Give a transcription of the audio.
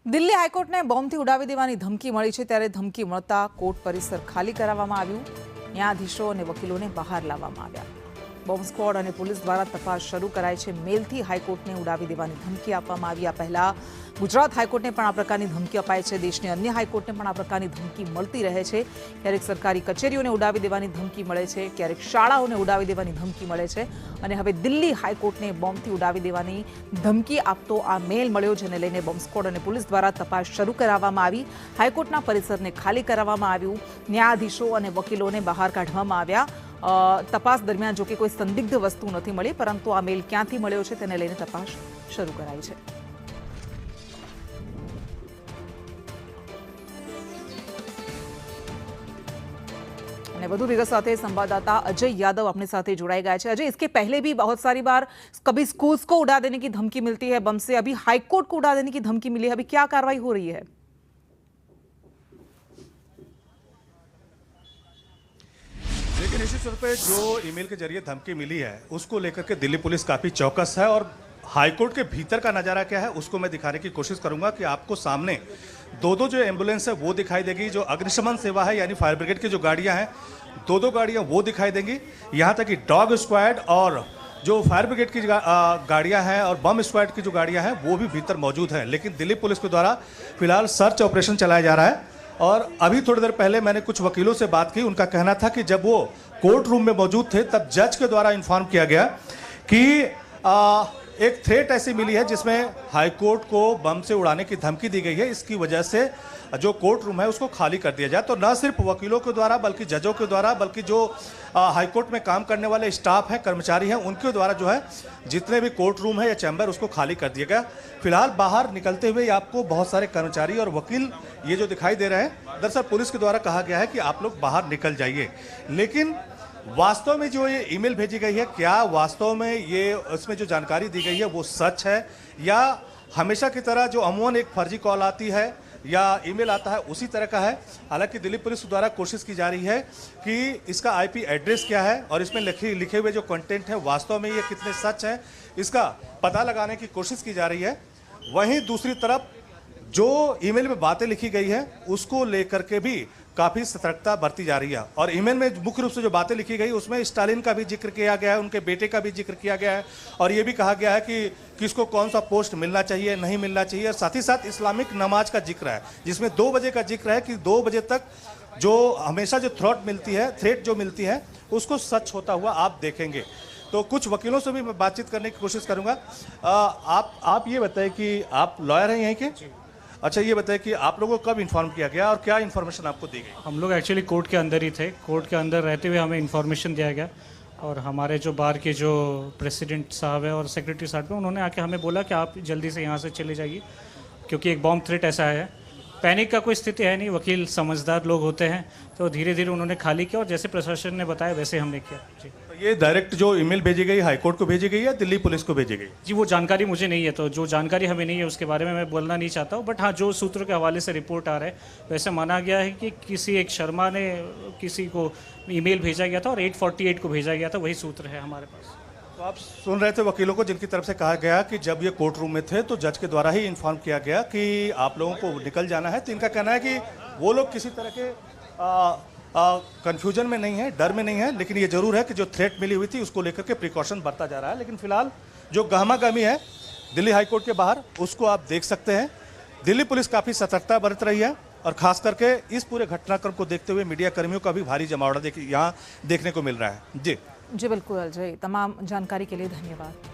દિલ્હી હાઈકોર્ટને બોમ્બથી ઉડાવી દેવાની ધમકી મળી છે, ત્યારે ધમકી મળતા કોર્ટ પરિસર ખાલી કરાવવામાં આવ્યું। ન્યાયાધીશો અને વકીલોને બહાર લાવવામાં આવ્યા। બોમ્બ સ્ક્વોડ અને પોલીસ દ્વારા તપાસ શરૂ કરાઈ છે। મેલથી હાઈકોર્ટને ઉડાવી દેવાની ધમકી આપવામાં આવી। આ પહેલા ગુજરાત હાઈકોર્ટને પણ આ પ્રકારની ધમકી અપાઈ છે। દેશની અન્ય હાઈકોર્ટને પણ આ પ્રકારની ધમકી મળતી રહે છે। ક્યારેક સરકારી કચેરીઓને ઉડાવી દેવાની ધમકી મળે છે, ક્યારેક શાળાઓને ઉડાવી દેવાની ધમકી મળે છે, અને હવે દિલ્હી હાઈકોર્ટને બોમ્બથી ઉડાવી દેવાની ધમકી આપતો આ મેલ મળ્યો, જેને લઈને બોમ્બ સ્ક્વોડ અને પોલીસ દ્વારા તપાસ શરૂ કરાવવામાં આવી। હાઈકોર્ટના પરિસરને ખાલી કરાવવામાં આવ્યું। ન્યાયાધીશો અને વકીલોને બહાર કાઢવામાં આવ્યા। તપાસ દરમિયાન જો કે કોઈ સંદિગ્ધ વસ્તુ નથી મળી, પરંતુ આ મેલ ક્યાંથી મળ્યો છે તેને લઈને તપાસ શરૂ કરાઈ છે। અને વધુ વિગત સાથે संवाददाता अजय यादव अपने साथ जुड़ाए गए हैं। अजय, इसके पहले भी बहुत सारी बार कभी स्कूल्स को उड़ा देने की धमकी मिलती है बम से, अभी हाईकोर्ट को उड़ा देने की धमकी मिली है, अभी क्या कार्रवाई हो रही है? देखिए, निश्चित तौर पे जो ईमेल के जरिए धमकी मिली है उसको लेकर के दिल्ली पुलिस काफ़ी चौकस है, और हाईकोर्ट के भीतर का नज़ारा क्या है उसको मैं दिखाने की कोशिश करूंगा कि आपको सामने दो जो एम्बुलेंस है वो दिखाई देगी, जो अग्निशमन सेवा है यानी फायर ब्रिगेड की जो गाड़ियां हैं दो गाड़ियां वो दिखाई देंगी। यहाँ तक कि डॉग स्क्वाड और जो फायर ब्रिगेड की गाड़ियां हैं और बम स्क्वाड की जो गाड़ियां हैं वो भी भीतर मौजूद हैं। लेकिन दिल्ली पुलिस के द्वारा फिलहाल सर्च ऑपरेशन चलाया जा रहा है, और अभी थोड़ी देर पहले मैंने कुछ वकीलों से बात की। उनका कहना था कि जब वो कोर्ट रूम में मौजूद थे तब जज के द्वारा इन्फॉर्म किया गया कि एक थ्रेट ऐसी मिली है जिसमें हाईकोर्ट को बम से उड़ाने की धमकी दी गई है, इसकी वजह से जो कोर्ट रूम है उसको खाली कर दिया जाए। तो न सिर्फ वकीलों के द्वारा बल्कि जजों के द्वारा, बल्कि जो हाईकोर्ट में काम करने वाले स्टाफ हैं, कर्मचारी हैं, उनके द्वारा जो है जितने भी कोर्ट रूम है या चैम्बर उसको खाली कर दिया गया। फिलहाल बाहर निकलते हुए आपको बहुत सारे कर्मचारी और वकील ये जो दिखाई दे रहे हैं, दरअसल पुलिस के द्वारा कहा गया है कि आप लोग बाहर निकल जाइए। लेकिन वास्तव में जो ये ईमेल भेजी गई है, क्या वास्तव में ये इसमें जो जानकारी दी गई है वो सच है, या हमेशा की तरह जो अमूमन एक फर्जी कॉल आती है या ईमेल आता है उसी तरह का है? हालांकि दिल्ली पुलिस द्वारा कोशिश की जा रही है कि इसका आईपी एड्रेस क्या है और इसमें लिखे हुए जो कंटेंट है वास्तव में ये कितने सच है, इसका पता लगाने की कोशिश की जा रही है। वहीं दूसरी तरफ जो ईमेल में बातें लिखी गई है उसको लेकर के भी काफ़ी सतर्कता बरती जा रही है। और ईमेल में मुख्य रूप से जो बातें लिखी गई उसमें स्टालिन का भी जिक्र किया गया है, उनके बेटे का भी जिक्र किया गया है, और ये भी कहा गया है कि किसको कौन सा पोस्ट मिलना चाहिए नहीं मिलना चाहिए। और साथ ही साथ इस्लामिक नमाज का जिक्र है, जिसमें 2 बजे का जिक्र है कि 2 बजे तक जो हमेशा जो थ्रेट जो मिलती है उसको सच होता हुआ आप देखेंगे। तो कुछ वकीलों से भी मैं बातचीत करने की कोशिश करूँगा। आप ये बताएं कि आप लॉयर हैं यहीं के? अच्छा, ये बताएं कि आप लोगों को कब इन्फॉर्म किया गया और क्या इन्फॉर्मेशन आपको दी गई? हम लोग एक्चुअली कोर्ट के अंदर ही थे। कोर्ट के अंदर रहते हुए हमें इन्फॉर्मेशन दिया गया, और हमारे जो बार के जो प्रेसिडेंट साहब है और सेक्रेटरी साहब है उन्होंने आके हमें बोला कि आप जल्दी से यहाँ से चले जाइए, क्योंकि एक बॉम्ब थ्रेट ऐसा है। पैनिक का कोई स्थिति है नहीं, वकील समझदार लोग होते हैं, तो धीरे धीरे उन्होंने खाली किया, और जैसे प्रशासन ने बताया वैसे हमने किया। जी, तो ये डायरेक्ट जो ईमेल भेजी गई हाईकोर्ट को भेजी गई या दिल्ली पुलिस को भेजी गई? जी, वो जानकारी मुझे नहीं है, तो जो जानकारी हमें नहीं है उसके बारे में मैं बोलना नहीं चाहता हूँ। बट हाँ, जो सूत्रों के हवाले से रिपोर्ट आ रहा है वैसे माना गया है कि किसी एक शर्मा ने किसी को ईमेल भेजा गया था और 848 को भेजा गया था, वही सूत्र है हमारे पास। तो आप सुन रहे थे वकीलों को, जिनकी तरफ से कहा गया कि जब ये कोर्ट रूम में थे तो जज के द्वारा ही इन्फॉर्म किया गया कि आप लोगों को निकल जाना है। तो इनका कहना है कि वो लोग किसी तरह के कंफ्यूजन में नहीं है, डर में नहीं है, लेकिन ये जरूर है कि जो थ्रेट मिली हुई थी उसको लेकर के प्रिकॉशन बरता जा रहा है। लेकिन फिलहाल जो गहमागहमी है दिल्ली हाईकोर्ट के बाहर उसको आप देख सकते हैं। दिल्ली पुलिस काफ़ी सतर्कता बरत रही है, और खास करके इस पूरे घटनाक्रम को देखते हुए मीडिया कर्मियों का भी भारी जमावड़ा यहाँ देखने को मिल रहा है। जी जी बिल्कुल अजय, तमाम जानकारी के लिए धन्यवाद।